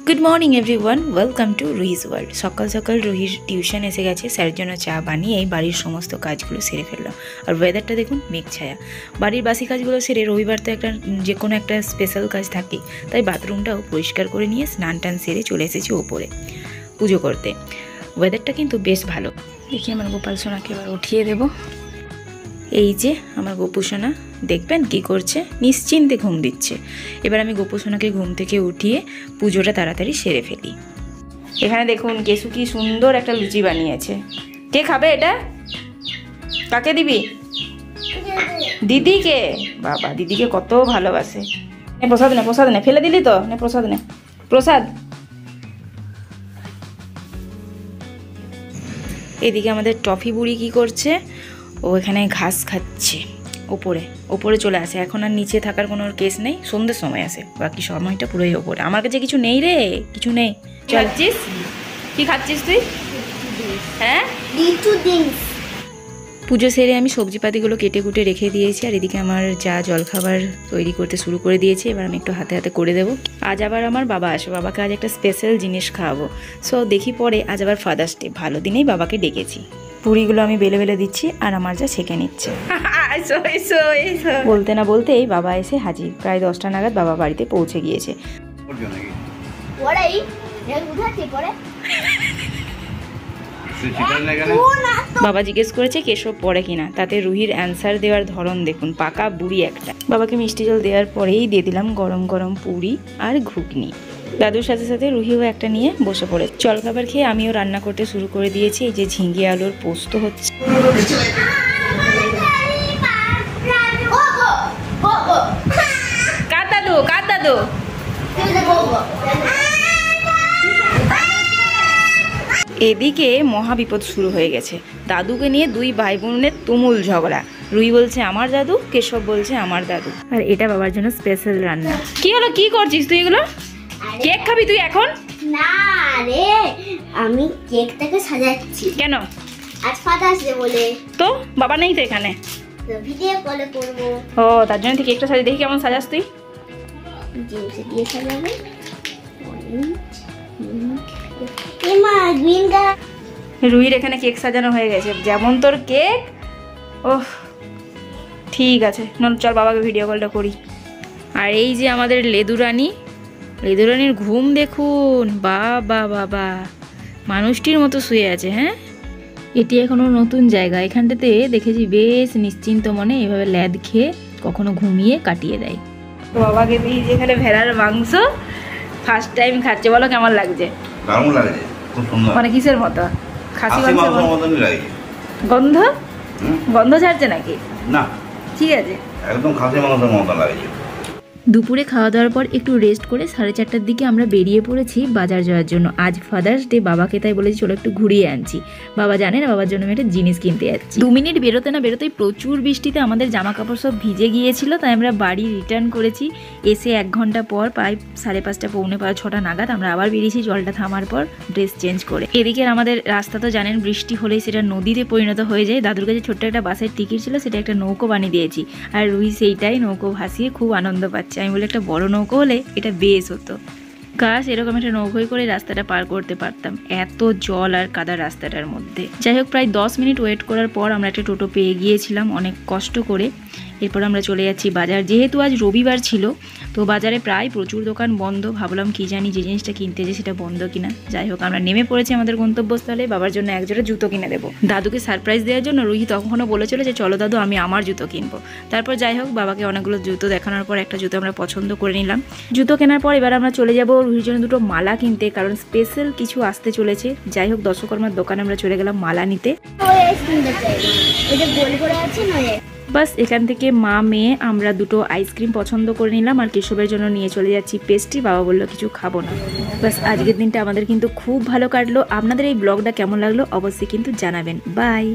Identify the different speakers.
Speaker 1: Good morning everyone, welcome to Ruhi's world. সকাল সকাল রুহির টিউশন এসে গেছে, স্যারের জন্য চা বানিয়ে এই বাড়ির সমস্ত কাজগুলো সেরে ফেললাম। আর ওয়েদারটা দেখুন মেঘ ছায়া। বাড়ির বাসি কাজগুলো সেরে রবিবার তো যে কোনো একটা স্পেশাল কাজ থাকে, তাই বাথরুমটাও পরিষ্কার করে নিয়ে স্নান টান সেরে চলে এসেছি ওপরে পুজো করতে। ওয়েদারটা কিন্তু বেশ ভালো। দেখি আমার গোপাল সোনাকে এবার উঠিয়ে দেবো। এই যে আমার গোপু সোনা, দেখবেন কি করছে, নিশ্চিন্তে ঘুম দিচ্ছে। এবার আমি গোপু সোনাকে ঘুম থেকে উঠিয়ে পুজোটা তাড়াতাড়ি সেরে ফেলি। এখানে দেখুন কেসু কি সুন্দর একটা লুচি বানিয়েছে। কে খাবে এটা? কাকে দিবি? দিদিকে। বাবা, দিদিকে কত ভালোবাসে। প্রসাদ নে, প্রসাদ নে, ফেলে দিলি তো, নে প্রসাদ নে, প্রসাদ। এদিকে আমাদের টফি বুড়ি কি করছে, ও এখানে ঘাস খাচ্ছে। ওপরে চলে আসে, এখন আর নিচে থাকার কোনো কেস নেই, সন্ধ্যের সময় আসে, বাকি সময়টা পুরোই ওপরে। আমার কাছে কিছু নেই রে, কিছু নেই। চলছিস? কি খাচ্ছিস তুই? হ্যাঁ, পুজো সেরে আমি সবজিপাতিগুলো কেটে কুটে রেখে দিয়েছি। আর এদিকে আমার যা জলখাবার তৈরি করতে শুরু করে দিয়েছি। এবার আমি একটু হাতে হাতে করে দেবো। আজ আবার আমার বাবা আসবে, বাবাকে আজ একটা স্পেশাল জিনিস খাওয়াবো। সো দেখি পরে, আজ আবার ফাদার্স ডে, ভালো দিনেই বাবাকে ডেকেছি। পুরিগুলো আমি বেলে বেলে দিচ্ছি আর আমার যা ছেঁকে নিচ্ছে। বলতে না বলতেই বাবা এসে হাজির। প্রায় 10টা নাগাদ বাবা বাড়িতে পৌঁছে গিয়েছে। বাবা জিজ্ঞেস করেছে কেশব পড়ে কিনা, তাতে রুহির অ্যান্সার দেওয়ার ধরন দেখুন, পাকা বুড়ি একটা। বাবাকে মিষ্টি জল দেওয়ার পরেই দিয়ে দিলাম গরম গরম পুরি আর ঘুগনি। দাদুর সাথে সাথে রুহিও একটা নিয়ে বসে পড়ে। জলখাবার খেয়ে আমিও রান্না করতে শুরু করে দিয়েছি। এই যে ঝিঙ্গে আলুর পোস্ত হচ্ছে। কার দাদু? এদিকে মহাবিপদ শুরু হয়ে গেছে। দাদুকে নিয়ে দুই ভাই বোনের তুমুল ঝগড়া। রুহি বলছে আমার দাদু, কেশব বলছে আমার দাদু। আর এটা বাবার জন্য স্পেশাল রান্না। কি হলো, কি করছিস তুই এগুলো? কেক খাবি তুই এখন?
Speaker 2: না রে, আমি কেকটাকে সাজাচ্ছি।
Speaker 1: কেন?
Speaker 2: আজ ফাদার্স ডে বলে।
Speaker 1: তো বাবা নেই তো এখানে,
Speaker 2: ভিডিও কলে করব।
Speaker 1: ও, তার জন্য তুই কেকটা সাজিয়ে। দেখি কেমন সাজাস তুই।
Speaker 2: জিনিস দিয়ে সাজাবে। এমা গ্রিন কালার।
Speaker 1: রুহির এখানে কেক সাজানো হয়ে গেছে, যেমন তোর কেক। ওহ, ঠিক আছে, চল বাবাকে ভিডিও কলটা করি। আর এই যে আমাদের লেদুরানির ঘুম দেখুন, বাবা বাবা, মানুষটির মতো শুয়ে আছে। হ্যাঁ, এটি এখনো নতুন জায়গা, এখানটাতে দেখেছি বেশ নিশ্চিন্ত মনে এভাবে ল্যাদ খেয়ে কখনো ঘুমিয়ে কাটিয়ে দেয়। তো বাবাকে দিই যেখানে ভেড়ার মাংস ফার্স্ট টাইম খাচ্ছে, বলো কেমন লাগছে?
Speaker 3: দারুণ লাগছে, খুব সুন্দর।
Speaker 1: মানে কিসের মতো? খাসি মাংসের মতনই লাগে। গন্ধ ছাড়ছে নাকি?
Speaker 3: না,
Speaker 1: ঠিক আছে,
Speaker 3: একদম খাসি মাংসের মতো লাগছে।
Speaker 1: দুপুরে খাওয়া দাওয়ার পর একটু রেস্ট করে 4:30টার দিকে আমরা বেরিয়ে পড়েছি বাজার যাওয়ার জন্য। আজ ফাদার্স ডে, বাবাকে তাই বলেছি চলো একটু ঘুরিয়ে আনছি। বাবা জানে না বাবার জন্য আমি একটা জিনিস কিনতে যাচ্ছি। 2 মিনিট বেরোতে না বেরোতেই প্রচুর বৃষ্টিতে আমাদের জামা কাপড় সব ভিজে গিয়েছিল, তাই আমরা বাড়ি রিটার্ন করেছি। এসে 1 ঘন্টা পর প্রায় 5:30 পৌনে 6টা নাগাদ আমরা আবার বেরিয়েছি জলটা থামার পর ড্রেস চেঞ্জ করে। এদিকে আমাদের রাস্তা তো জানেন, বৃষ্টি হলেই সেটা নদীতে পরিণত হয়ে যায়। দাদুর কাছে ছোট্ট একটা বাসের টিকিট ছিল, সেটা একটা নৌকো বানিয়ে দিয়েছি। আর রুহি সেইটাই নৌকো ভাসিয়ে খুব আনন্দ পাচ্ছে। আমি বলি একটা বড় নৌকো হলে এটা বেশ হতো, কাশ এরকম একটা নৌকোই করে রাস্তাটা পার করতে পারতাম। এত জল আর কাদা রাস্তাটার মধ্যে। যাই হোক, প্রায় 10 মিনিট ওয়েট করার পর আমরা একটা টোটো পেয়ে গিয়েছিলাম অনেক কষ্ট করে। এরপর আমরা চলে যাচ্ছি বাজার। যেহেতু আজ রবিবার ছিল, তো বাজারে প্রায় প্রচুর দোকান বন্ধ। ভাবলাম কি জানি যে জিনিসটা কিনতে যে সেটা বন্ধ কিনা। যাই হোক, আমরা নেমে পড়েছি আমাদের গন্তব্যস্থলে। বাবার জন্য একজোড়া জুতো কিনে দেবো। দাদুকে সারপ্রাইজ দেওয়ার জন্য রুহি তখনও বলেছিল যে চলো দাদু, আমি আমার জুতো কিনবো। তারপর যাই হোক, বাবাকে অনেকগুলো জুতো দেখানোর পর একটা জুতো আমরা পছন্দ করে নিলাম। জুতো কেনার পর এবার আমরা চলে যাবো রুহির জন্য 2টো মালা কিনতে, কারণ স্পেশাল কিছু আসতে চলেছে। যাই হোক, দশকর্মার দোকানে আমরা চলে গেলাম মালা নিতে। বাস এখান থেকে মা মেয়ে আমরা 2টো আইসক্রিম পছন্দ করে নিলাম। আর কেশবের জন্য নিয়ে চলে যাচ্ছি পেস্ট্রি। বাবা বললো কিছু খাবো না। বাস আজকের দিনটা আমাদের কিন্তু খুব ভালো কাটলো। আপনাদের এই ব্লগটা কেমন লাগলো অবশ্যই কিন্তু জানাবেন। বাই।